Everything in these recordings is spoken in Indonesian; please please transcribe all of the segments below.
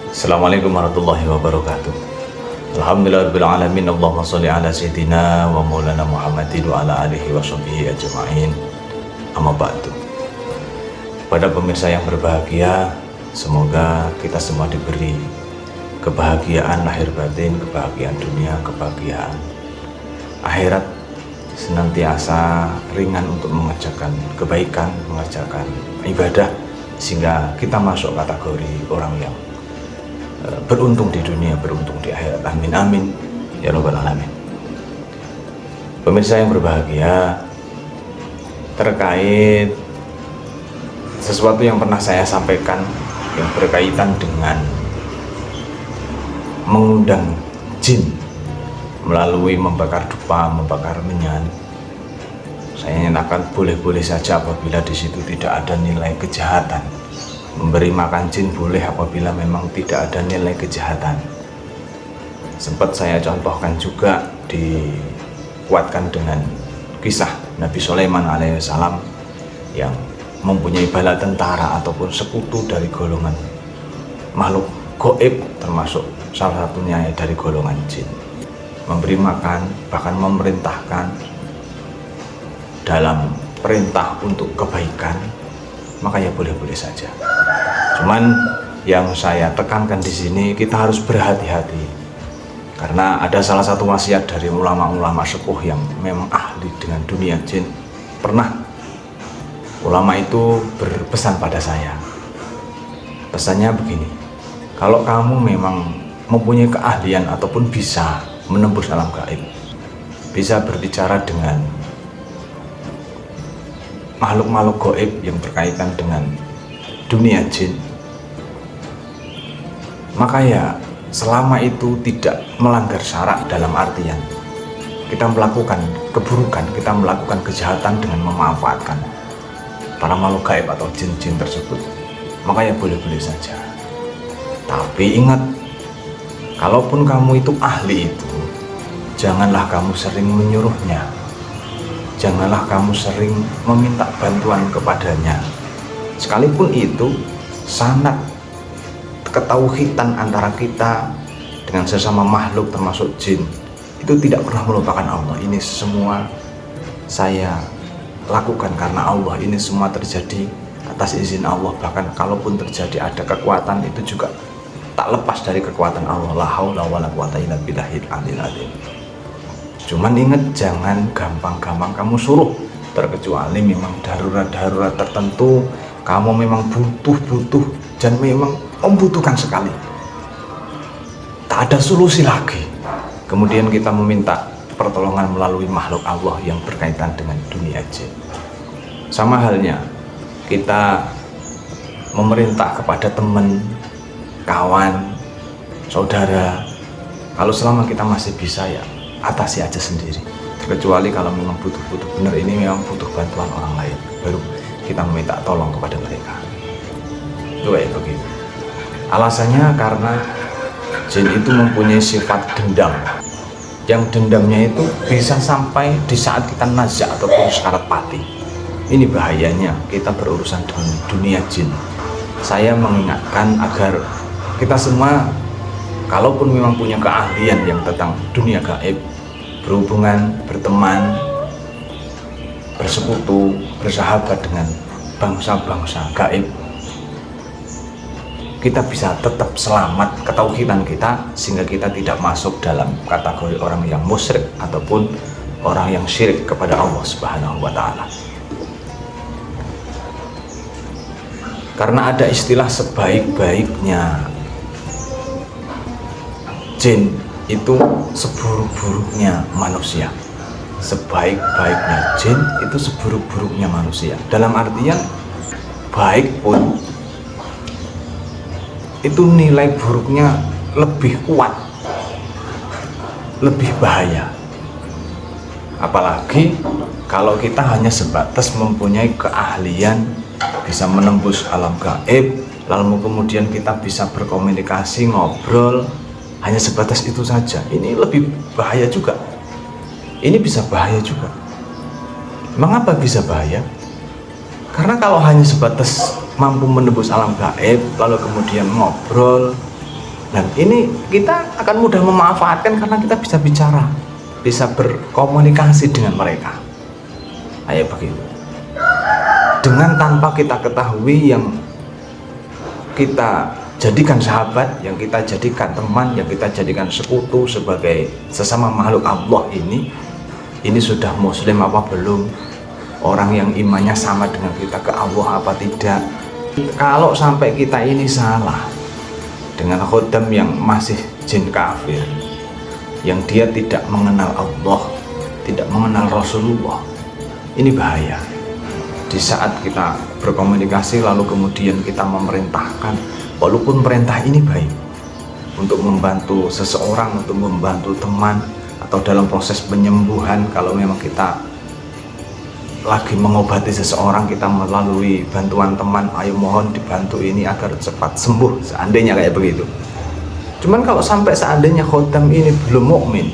Assalamualaikum warahmatullahi wabarakatuh. Alhamdulillahirabbil alamin. Allahumma shalli ala sayyidina wa maulana Muhammadin wa ala alihi wa sahbihi ajma'in. Amma ba'du. Pada pemirsa yang berbahagia, semoga kita semua diberi kebahagiaan lahir batin, kebahagiaan dunia, kebahagiaan akhirat, senantiasa ringan untuk mengerjakan kebaikan, mengerjakan ibadah, sehingga kita masuk kategori orang yang beruntung di dunia, beruntung di akhirat. Amin amin ya rabbal alamin. Pemirsa yang berbahagia, terkait sesuatu yang pernah saya sampaikan yang berkaitan dengan mengundang jin melalui membakar dupa, membakar menyan, saya nyatakan boleh-boleh saja apabila di situ tidak ada nilai kejahatan. Memberi makan jin boleh apabila memang tidak ada nilai kejahatan. Sempat saya contohkan juga, dikuatkan dengan kisah Nabi Sulaiman alaihissalam yang mempunyai bala tentara ataupun sekutu dari golongan makhluk gaib, termasuk salah satunya dari golongan jin. Memberi makan, bahkan memerintahkan dalam perintah untuk kebaikan, maka ya boleh-boleh saja. Cuman yang saya tekankan di sini, kita harus berhati-hati, karena ada salah satu wasiat dari ulama-ulama sepuh yang memang ahli dengan dunia jin. Pernah ulama itu berpesan pada saya, pesannya begini: kalau kamu memang mempunyai keahlian ataupun bisa menembus alam gaib, bisa berbicara dengan makhluk-makhluk gaib yang berkaitan dengan dunia jin, maka ya selama itu tidak melanggar syarak, dalam artian kita melakukan keburukan, kita melakukan kejahatan dengan memanfaatkan para makhluk gaib atau jin-jin tersebut, maka ya boleh-boleh saja. Tapi ingat, kalaupun kamu itu ahli itu, janganlah kamu sering menyuruhnya, janganlah kamu sering meminta bantuan kepadanya, sekalipun itu sangat ketauhidan antara kita dengan sesama makhluk termasuk jin, itu tidak pernah melupakan Allah. Ini semua saya lakukan karena Allah, ini semua terjadi atas izin Allah. Bahkan kalaupun terjadi ada kekuatan, itu juga tak lepas dari kekuatan Allah. La haula wala quwata illa billahil aliyil azim. Cuman ingat, jangan gampang-gampang kamu suruh, terkecuali memang darurat-darurat tertentu, kamu memang butuh dan memang membutuhkan sekali, tak ada solusi lagi, kemudian kita meminta pertolongan melalui makhluk Allah yang berkaitan dengan dunia jin. Sama halnya kita memerintah kepada teman, kawan, saudara, kalau selama kita masih bisa, ya atasi aja sendiri. Terkecuali kalau memang butuh benar, ini memang butuh bantuan orang lain, baru kita meminta tolong kepada mereka. Itu kayak begitu. Alasannya karena jin itu mempunyai sifat dendam, yang dendamnya itu bisa sampai di saat kita nazak ataupun sekarat mati. Ini bahayanya kita berurusan dengan dunia jin. Saya mengingatkan agar kita semua, kalaupun memang punya keahlian yang tentang dunia gaib, berhubungan, berteman, bersekutu, bersahabat dengan bangsa-bangsa gaib, kita bisa tetap selamat ketauhidan kita, sehingga kita tidak masuk dalam kategori orang yang musyrik ataupun orang yang syirik kepada Allah Subhanahu wa Ta'ala. Karena ada istilah sebaik-baiknya jin itu seburuk-buruknya manusia. Sebaik-baiknya jin itu seburuk-buruknya manusia. Dalam artian, baik pun itu nilai buruknya lebih kuat, lebih bahaya. Apalagi kalau kita hanya sebatas mempunyai keahlian bisa menembus alam gaib, lalu kemudian kita bisa berkomunikasi, ngobrol, hanya sebatas itu saja. Ini lebih bahaya juga. Ini bisa bahaya juga. Mengapa bisa bahaya? Karena kalau hanya sebatas mampu menembus alam gaib, lalu kemudian ngobrol, Dan ini kita akan mudah memanfaatkan karena kita bisa bicara, bisa berkomunikasi dengan mereka. Kayak begitu. Dengan tanpa kita ketahui yang kita jadikan sahabat, yang kita jadikan teman, yang kita jadikan sekutu sebagai sesama makhluk Allah ini sudah muslim apa belum? Orang yang imannya sama dengan kita ke Allah apa tidak? Kalau sampai kita ini salah dengan khodam yang masih jin kafir, yang dia tidak mengenal Allah, tidak mengenal Rasulullah, ini bahaya. Di saat kita berkomunikasi lalu kemudian kita memerintahkan, walaupun perintah ini baik untuk membantu seseorang, untuk membantu teman, atau dalam proses penyembuhan, kalau memang kita lagi mengobati seseorang, kita melalui bantuan teman, ayo mohon dibantu ini agar cepat sembuh, seandainya kayak begitu. Cuman kalau sampai seandainya khodam ini belum mukmin,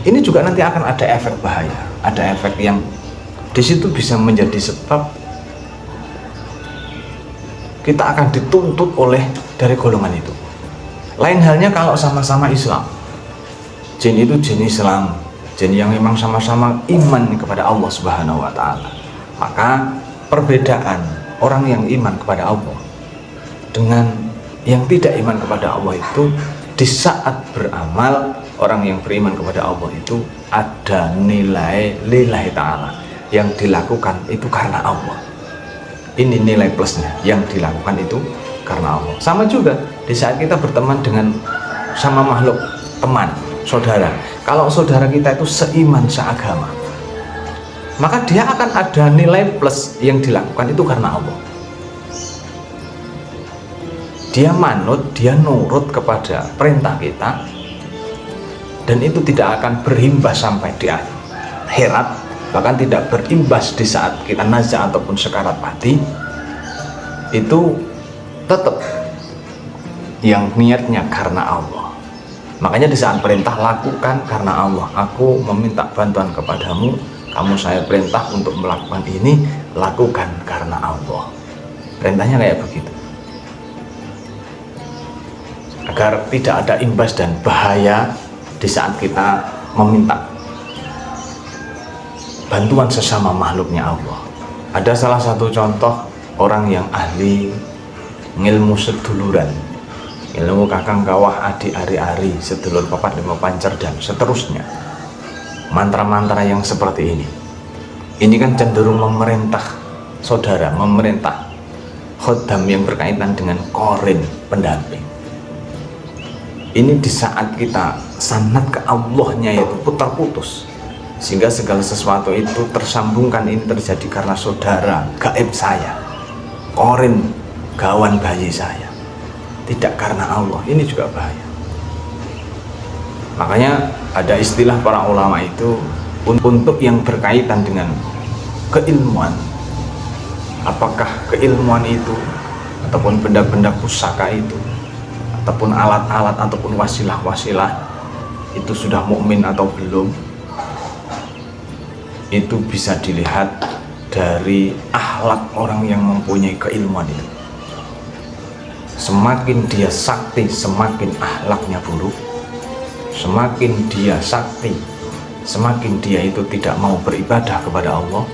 ini juga nanti akan ada efek bahaya, ada efek yang di situ bisa menjadi sebab kita akan dituntut oleh dari golongan itu. Lain halnya kalau sama-sama Islam, jin itu jin Islam, jin yang memang sama-sama iman kepada Allah Subhanahu wa Ta'ala, maka perbedaan orang yang iman kepada Allah dengan yang tidak iman kepada Allah itu, di saat beramal, orang yang beriman kepada Allah itu ada nilai lillahi ta'ala, yang dilakukan itu karena Allah. Ini nilai plusnya, yang dilakukan itu karena Allah. Sama juga di saat kita berteman dengan sama makhluk, teman, saudara, kalau saudara kita itu seiman, seagama, maka dia akan ada nilai plus yang dilakukan itu karena Allah. Dia manut, dia nurut kepada perintah kita, dan itu tidak akan berimbas sampai di akhirat, bahkan tidak berimbas di saat kita nazar ataupun sekarat mati. Itu tetap yang niatnya karena Allah. Makanya di saat perintah, lakukan karena Allah. Aku meminta bantuan kepadamu, kamu saya perintah untuk melakukan ini, lakukan karena Allah. Perintahnya kayak begitu, agar tidak ada imbas dan bahaya di saat kita meminta bantuan sesama makhluknya Allah. Ada salah satu contoh orang yang ahli ngilmu seduluran, ilmu kakang kawah adik ari-ari, sedulur papat lima pancer, dan seterusnya. Mantra-mantra yang seperti ini kan cenderung memerintah saudara, memerintah khodam yang berkaitan dengan korin, pendamping. Ini di saat kita sanad ke Allahnya itu putar putus, sehingga segala sesuatu itu tersambungkan. Ini terjadi karena saudara gaib saya, korin gawan bayi saya, tidak karena Allah. Ini juga bahaya. Makanya ada istilah para ulama itu untuk yang berkaitan dengan keilmuan, apakah keilmuan itu ataupun benda-benda pusaka itu ataupun alat-alat ataupun wasilah-wasilah itu sudah mukmin atau belum, itu bisa dilihat dari akhlak orang yang mempunyai keilmuan itu. Semakin dia sakti, semakin akhlaknya buruk. Semakin dia sakti, semakin dia itu tidak mau beribadah kepada Allah.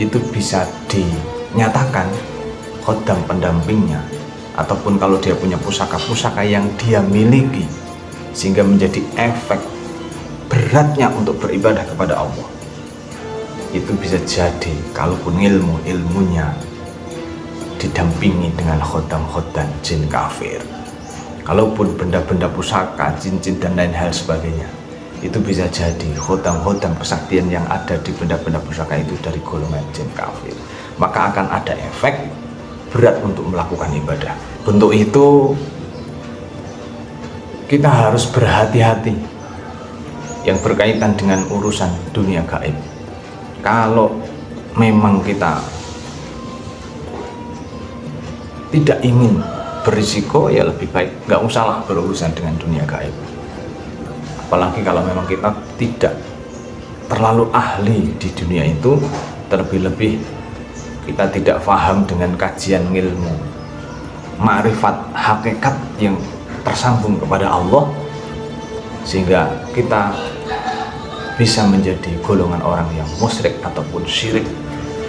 Itu bisa dinyatakan khodam pendampingnya, ataupun kalau dia punya pusaka-pusaka yang dia miliki, sehingga menjadi efek beratnya untuk beribadah kepada Allah. Itu bisa jadi kalaupun ilmunya didampingi dengan khodam-khodam jin kafir. Kalaupun benda-benda pusaka, cincin dan lain hal sebagainya, itu bisa jadi khodam-khodam kesaktian yang ada di benda-benda pusaka itu dari golongan jin kafir. Maka akan ada efek berat untuk melakukan ibadah. Untuk itu kita harus berhati-hati yang berkaitan dengan urusan dunia gaib. Kalau memang kita tidak ingin berisiko, ya lebih baik nggak usahlah berurusan dengan dunia gaib. Apalagi kalau memang kita tidak terlalu ahli di dunia itu, terlebih-lebih kita tidak paham dengan kajian ilmu ma'rifat hakikat yang tersambung kepada Allah, sehingga kita bisa menjadi golongan orang yang musyrik ataupun syirik,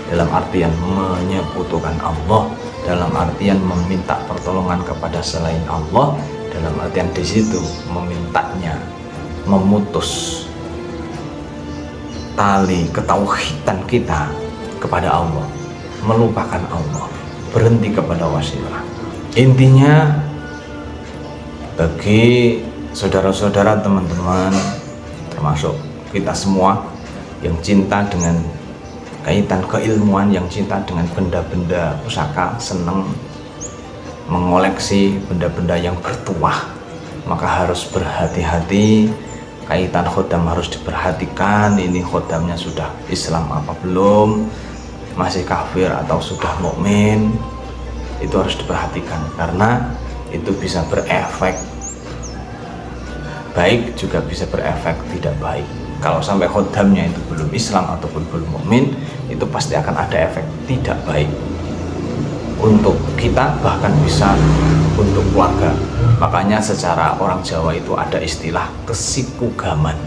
dalam artian menyekutukan Allah, dalam artian meminta pertolongan kepada selain Allah, dalam artian di situ memintanya memutus tali ketauhidan kita kepada Allah, melupakan Allah, berhenti kepada wasilah. Intinya, bagi saudara-saudara, teman-teman, termasuk kita semua yang cinta dengan kaitan keilmuan, yang cinta dengan benda-benda pusaka, senang mengoleksi benda-benda yang bertuah, maka harus berhati-hati. Kaitan khodam harus diperhatikan, ini khodamnya sudah Islam apa belum, masih kafir atau sudah mukmin, itu harus diperhatikan, karena itu bisa berefek baik juga bisa berefek tidak baik. Kalau sampai khodamnya itu belum Islam ataupun belum mukmin, itu pasti akan ada efek tidak baik untuk kita, bahkan bisa untuk keluarga. Makanya secara orang Jawa itu ada istilah kesikugaman,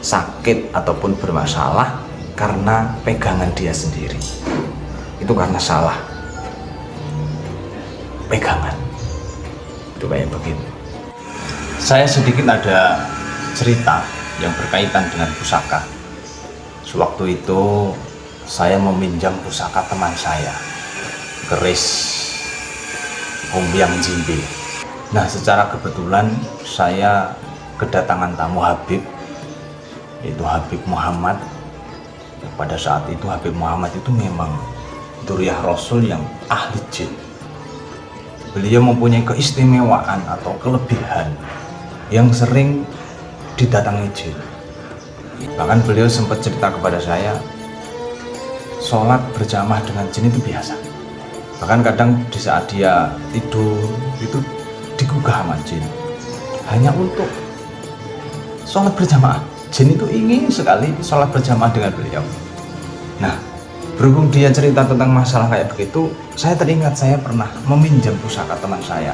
sakit ataupun bermasalah karena pegangan dia sendiri, itu karena salah pegangan, itu kayak begitu. Saya sedikit ada cerita yang berkaitan dengan pusaka. Sewaktu itu saya meminjam pusaka teman saya, keris Ombyang Jimbe. Nah, secara kebetulan saya kedatangan tamu Habib, yaitu Habib Muhammad. Pada saat itu Habib Muhammad itu memang Dzurriyyah Rasul yang ahli jin. Beliau mempunyai keistimewaan atau kelebihan yang sering didatangi jin. Bahkan beliau sempat cerita kepada saya, sholat berjamaah dengan jin itu biasa. Bahkan kadang di saat dia tidur itu digugah sama jin, hanya untuk sholat berjamaah. Jin itu ingin sekali sholat berjamaah dengan beliau. Nah, berhubung dia cerita tentang masalah kayak begitu, saya teringat saya pernah meminjam pusaka teman saya,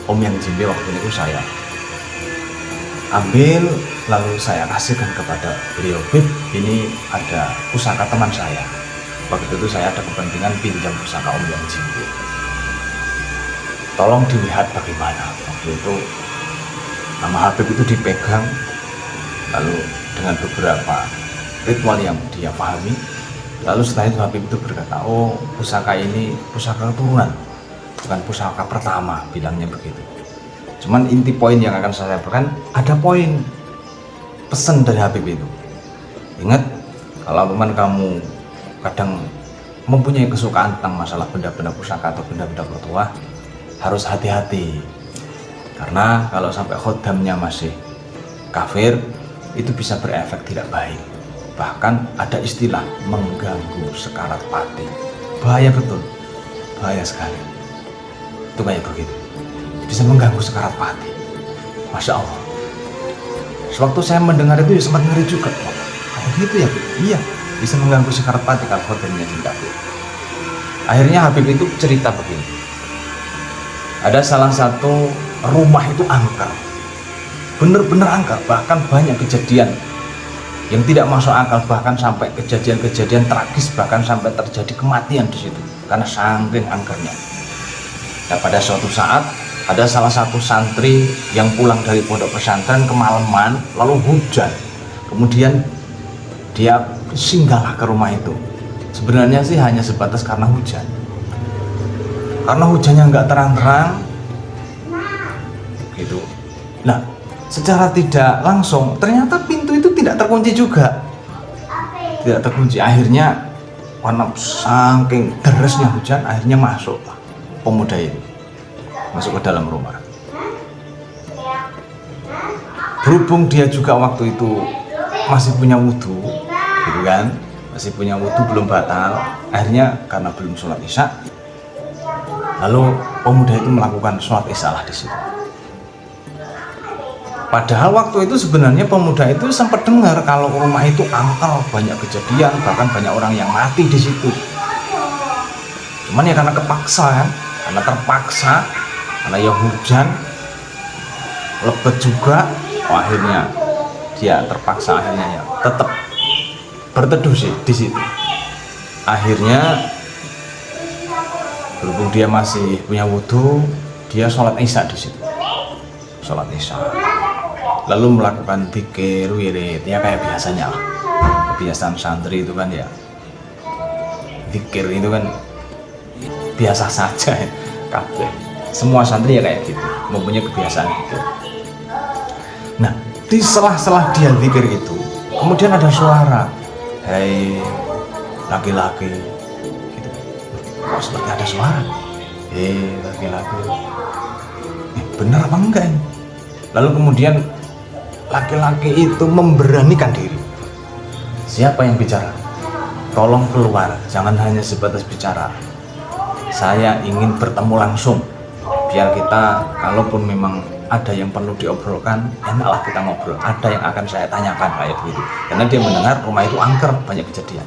Ombyang Jimbe. Waktu itu saya ambil, lalu saya kasihkan kepada beliau, Bib, ini ada pusaka teman saya. Waktu itu saya ada kepentingan pinjam pusaka Ombyang Jimbe, tolong dilihat bagaimana. Waktu itu nama Habib itu dipegang, lalu dengan beberapa ritual yang dia pahami, lalu setelah itu Habib itu berkata, oh, pusaka ini pusaka keturunan, bukan pusaka pertama, bilangnya begitu. Cuman inti poin yang akan saya sampaikan, ada poin pesan dari Habib itu. Ingat, kalau teman kamu kadang mempunyai kesukaan tentang masalah benda-benda pusaka atau benda-benda bertuah, harus hati-hati, karena kalau sampai khodamnya masih kafir, itu bisa berefek tidak baik. Bahkan ada istilah mengganggu sekarat pati. Bahaya betul, bahaya sekali. Itu kayak begitu, bisa mengganggu sekarat pati. Masya Allah, sewaktu saya mendengar itu ya sempat ngeri juga. Oh gitu ya, iya, bisa mengganggu sekarat pati kalau khodamnya jin kafir. Akhirnya Habib itu cerita begini, ada salah satu rumah itu angker, bener-bener angker, bahkan banyak kejadian yang tidak masuk akal, bahkan sampai kejadian-kejadian tragis, bahkan sampai terjadi kematian di situ karena saking angkernya. Nah, pada suatu saat ada salah satu santri yang pulang dari pondok pesantren kemalaman, lalu hujan, kemudian dia singgahlah ke rumah itu. Sebenarnya sih hanya sebatas karena hujan, karena hujannya nggak terang-terang gitu. Nah, secara tidak langsung ternyata pintu itu tidak terkunci juga, tidak terkunci. Akhirnya karena saking derasnya hujan, akhirnya masuk pemuda ini, masuk ke dalam rumah. Berhubung dia juga waktu itu masih punya wudhu, gitu kan, masih punya wudhu, belum batal. Akhirnya karena belum sholat isya, lalu pemuda itu melakukan sholat isya lah di situ. Padahal waktu itu sebenarnya pemuda itu sempat dengar kalau rumah itu angker, banyak kejadian, bahkan banyak orang yang mati di situ. Cuman ya karena kepaksa kan, karena terpaksa, karena ya hujan, lebet juga. Akhirnya dia terpaksa akhirnya ya tetap berteduh sih di situ. Akhirnya berhubung dia masih punya wudhu, dia sholat isya di situ. Sholat isya, lalu melakukan dzikir wirid ya kayak biasanya lah. Kebiasaan santri itu kan ya, dzikir itu kan biasa saja ya. Kabeh semua santri ya kayak gitu, mempunyai kebiasaan gitu. Nah, di selah-selah dia dzikir itu, kemudian ada suara, "Hai laki-laki," gitu. Kok seperti ada suara, "Hei laki-laki." Bener apa enggak ini? Lalu kemudian laki-laki itu memberanikan diri. Siapa yang bicara? Tolong keluar, jangan hanya sebatas bicara. Saya ingin bertemu langsung, biar kita kalaupun memang ada yang perlu diobrolkan, enaklah kita ngobrol. Ada yang akan saya tanyakan kayak begitu. Karena dia mendengar rumah itu angker, banyak kejadian.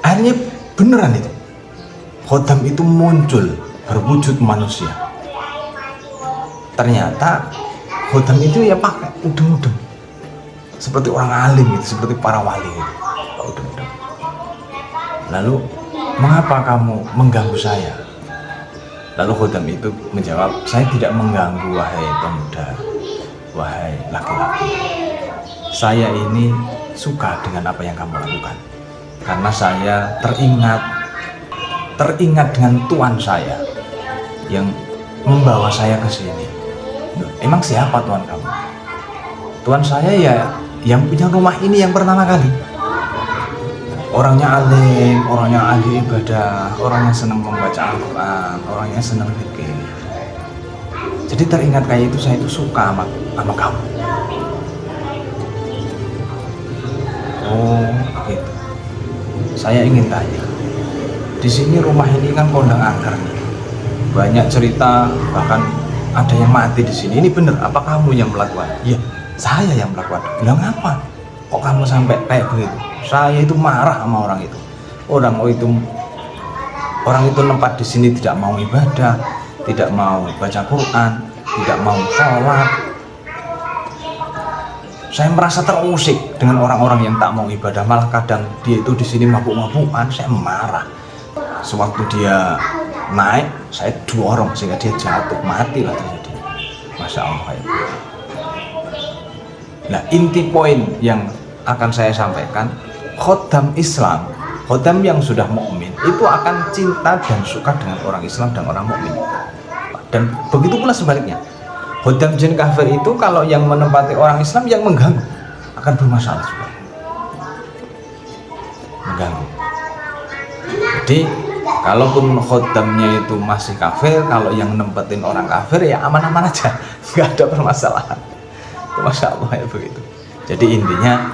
Akhirnya beneran itu, khodam itu muncul berwujud manusia. Ternyata khodam itu ya pakai udeng-udeng, seperti orang alim gitu, seperti para wali gitu, udeng-udeng. Lalu, "Mengapa kamu mengganggu saya?" Lalu khodam itu menjawab, "Saya tidak mengganggu wahai pemuda, wahai laki-laki. Saya ini suka dengan apa yang kamu lakukan. Karena saya teringat dengan Tuhan saya yang membawa saya ke sini." Emang siapa Tuhan kamu? Tuhan saya ya yang punya rumah ini yang pertama kali. Orangnya alim, orangnya ahli ibadah, orangnya senang membaca Al-Quran, orangnya senang zikir. Jadi teringat kayak itu, saya itu suka sama kamu. Oh gitu. Saya ingin tanya, di sini rumah ini kan kondang angker nih. Banyak cerita, bahkan ada yang mati di sini. Ini bener? Apa kamu yang melakukan? Iya, saya yang melakukan. Bilang apa? Kok kamu sampai kayak begitu? Saya itu marah sama orang itu. Orang itu tempat di sini tidak mau ibadah, tidak mau baca Quran, tidak mau sholat. Saya merasa terusik dengan orang-orang yang tak mau ibadah. Malah kadang dia itu di sini mabuk-mabukan. Saya marah. Sewaktu dia naik, saya dorong sehingga dia jatuh, matilah terjadi. Masya Allah ya. Nah, inti poin yang akan saya sampaikan, khodam Islam, khodam yang sudah mukmin itu akan cinta dan suka dengan orang Islam dan orang mukmin. Dan begitu pula sebaliknya, khodam jin kafir itu kalau yang menempati orang Islam yang mengganggu akan bermasalah juga, mengganggu. Jadi kalaupun khodamnya itu masih kafir, kalau yang nempetin orang kafir ya aman-aman aja, nggak ada permasalahan. Masya Allah ya begitu. Jadi intinya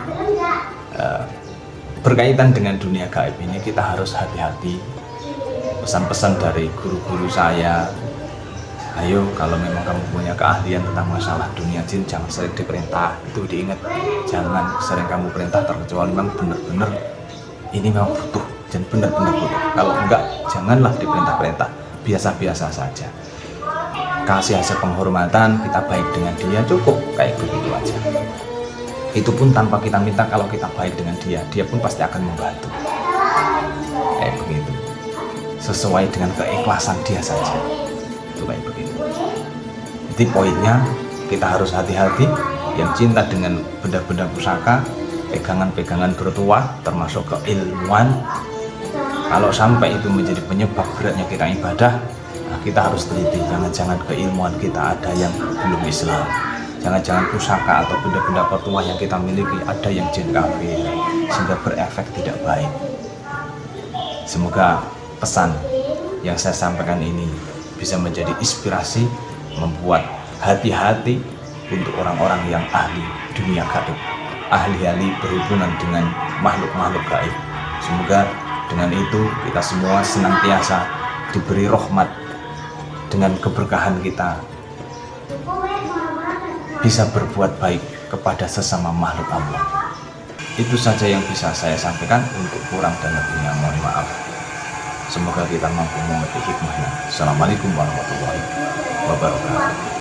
berkaitan dengan dunia gaib ini kita harus hati-hati. Pesan-pesan dari guru-guru saya, ayo kalau memang kamu punya keahlian tentang masalah dunia jin, jangan sering diperintah. Itu diingat, jangan sering kamu perintah terkecuali memang benar-benar ini memang butuh dan benar-benar butuh. Kalau enggak, janganlah diperintah-perintah, biasa-biasa saja. Kasih hasil penghormatan, kita baik dengan dia, cukup kayak begitu aja. Itu pun tanpa kita minta, kalau kita baik dengan dia, dia pun pasti akan membantu. Kayak begitu, sesuai dengan keikhlasan dia saja. Itu kayak begitu. Jadi poinnya, kita harus hati-hati. Yang cinta dengan benda-benda pusaka, pegangan-pegangan bertuah, termasuk keilmuan, kalau sampai itu menjadi penyebab beratnya kita ibadah, nah kita harus teliti. Jangan-jangan keilmuan kita ada yang belum Islam, jangan-jangan pusaka atau benda-benda petuah yang kita miliki ada yang jin kafir, sehingga berefek tidak baik. Semoga pesan yang saya sampaikan ini bisa menjadi inspirasi, membuat hati-hati untuk orang-orang yang ahli dunia gaib, ahli-ahli berhubungan dengan makhluk-makhluk gaib. Semoga dengan itu kita semua senantiasa diberi rahmat, dengan keberkahan kita bisa berbuat baik kepada sesama makhluk Allah. Itu saja yang bisa saya sampaikan. Untuk kurang dan lebihnya mohon maaf. Semoga kita mampu mengerti hikmahnya. Assalamualaikum warahmatullahi wabarakatuh.